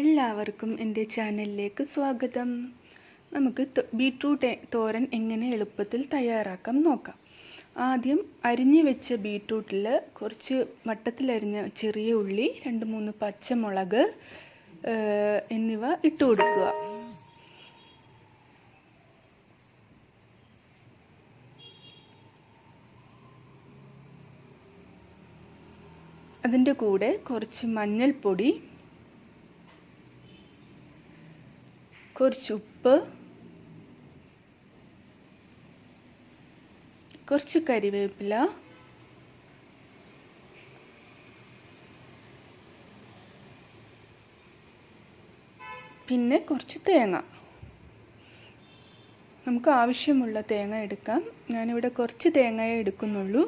എല്ലാവർക്കും എൻ്റെ ചാനലിലേക്ക് സ്വാഗതം. നമുക്ക് ബീട്രൂട്ട് തോരൻ എങ്ങനെ എളുപ്പത്തിൽ തയ്യാറാക്കാം നോക്കാം. ആദ്യം അരിഞ്ഞു വെച്ച ബീട്രൂട്ടിൽ കുറച്ച് വട്ടത്തിലരിഞ്ഞ ചെറിയ ഉള്ളി, 2-3 പച്ചമുളക് എന്നിവ ഇട്ട് കൊടുക്കുക. അതിൻ്റെ കൂടെ കുറച്ച് മഞ്ഞൾപ്പൊടി, കുറച്ച് ഉപ്പ്, കുറച്ച് കരിവേപ്പില, പിന്നെ കുറച്ച് തേങ്ങ. നമുക്ക് ആവശ്യമുള്ള തേങ്ങ എടുക്കാം. ഞാനിവിടെ കുറച്ച് തേങ്ങയെ എടുക്കുന്നുള്ളൂ.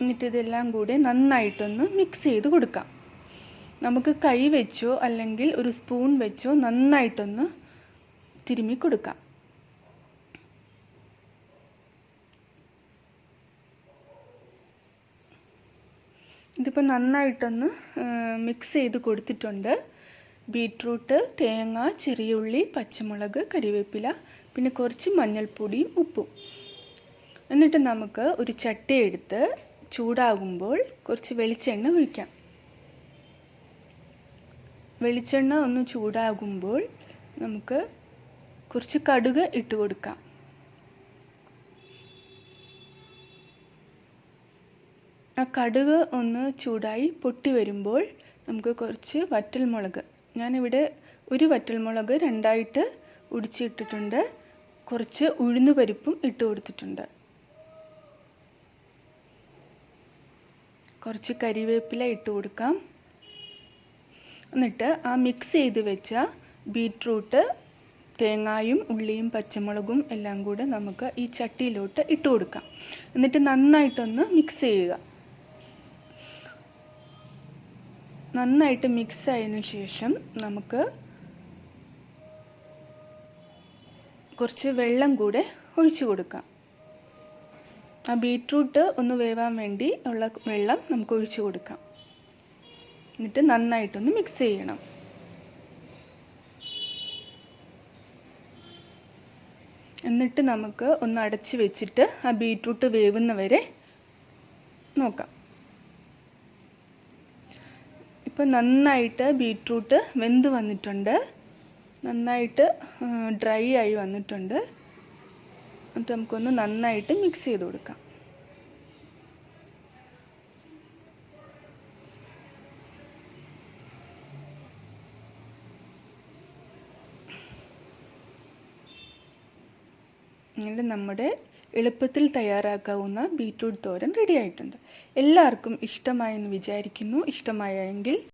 എന്നിട്ട് ഇതെല്ലാം കൂടി നന്നായിട്ടൊന്ന് മിക്സ് ചെയ്ത് കൊടുക്കാം. നമുക്ക് കൈ വെച്ചോ അല്ലെങ്കിൽ ഒരു സ്പൂൺ വെച്ചോ നന്നായിട്ടൊന്ന് തിരുമ്മി കൊടുക്കാം. ഇതിപ്പോൾ നന്നായിട്ടൊന്ന് മിക്സ് ചെയ്ത് കൊടുത്തിട്ടുണ്ട്. ബീട്രൂട്ട്, തേങ്ങ, ചെറിയ ഉള്ളി, പച്ചമുളക്, കരിവേപ്പില, പിന്നെ കുറച്ച് മഞ്ഞൾപ്പൊടിയും ഉപ്പും. എന്നിട്ട് നമുക്ക് ഒരു ചട്ടി എടുത്ത് ചൂടാകുമ്പോൾ കുറച്ച് വെളിച്ചെണ്ണ ഒഴിക്കാം. വെളിച്ചെണ്ണ ഒന്ന് ചൂടാകുമ്പോൾ നമുക്ക് കുറച്ച് കടുക് ഇട്ട് കൊടുക്കാം. ആ കടുക് ഒന്ന് ചൂടായി പൊട്ടി വരുമ്പോൾ നമുക്ക് കുറച്ച് വറ്റൽമുളക്, ഞാനിവിടെ ഒരു വറ്റൽമുളക് 2ആയിട്ട് ഒടിച്ചിട്ടിട്ടുണ്ട്. കുറച്ച് ഉഴുന്നുപരിപ്പും ഇട്ട് കൊടുത്തിട്ടുണ്ട്. കുറച്ച് കരിവേപ്പില ഇട്ട് കൊടുക്കാം. എന്നിട്ട് ആ മിക്സ് ചെയ്ത് വെച്ച ബീട്രൂട്ട്, തേങ്ങയും ഉള്ളിയും പച്ചമുളകും എല്ലാം കൂടെ നമുക്ക് ഈ ചട്ടിയിലോട്ട് ഇട്ട് കൊടുക്കാം. എന്നിട്ട് നന്നായിട്ടൊന്ന് മിക്സ് ചെയ്യുക. നന്നായിട്ട് മിക്സ് ആയതിനു ശേഷം നമുക്ക് കുറച്ച് വെള്ളം കൂടെ ഒഴിച്ചു കൊടുക്കാം. ആ ബീട്രൂട്ട് ഒന്ന് വേവാൻ വേണ്ടി ഉള്ള വെള്ളം നമുക്ക് ഒഴിച്ചു കൊടുക്കാം. എന്നിട്ട് നന്നായിട്ടൊന്ന് മിക്സ് ചെയ്യണം. എന്നിട്ട് നമുക്ക് ഒന്ന് അടച്ച് വെച്ചിട്ട് ആ ബീട്രൂട്ട് വേവുന്നവരെ നോക്കാം. ഇപ്പോൾ നന്നായിട്ട് ബീട്രൂട്ട് വെന്ത് വന്നിട്ടുണ്ട്. നന്നായിട്ട് ഡ്രൈ ആയി വന്നിട്ടുണ്ട്. എന്നിട്ട് നമുക്കൊന്ന് നന്നായിട്ട് മിക്സ് ചെയ്ത് കൊടുക്കാം. അങ്ങനെ നമ്മുടെ എളുപ്പത്തിൽ തയ്യാറാക്കാവുന്ന ബീട്രൂട്ട് തോരൻ റെഡി ആയിട്ടുണ്ട്. എല്ലാവർക്കും ഇഷ്ടമായെന്ന് വിചാരിക്കുന്നു. ഇഷ്ടമായെങ്കിൽ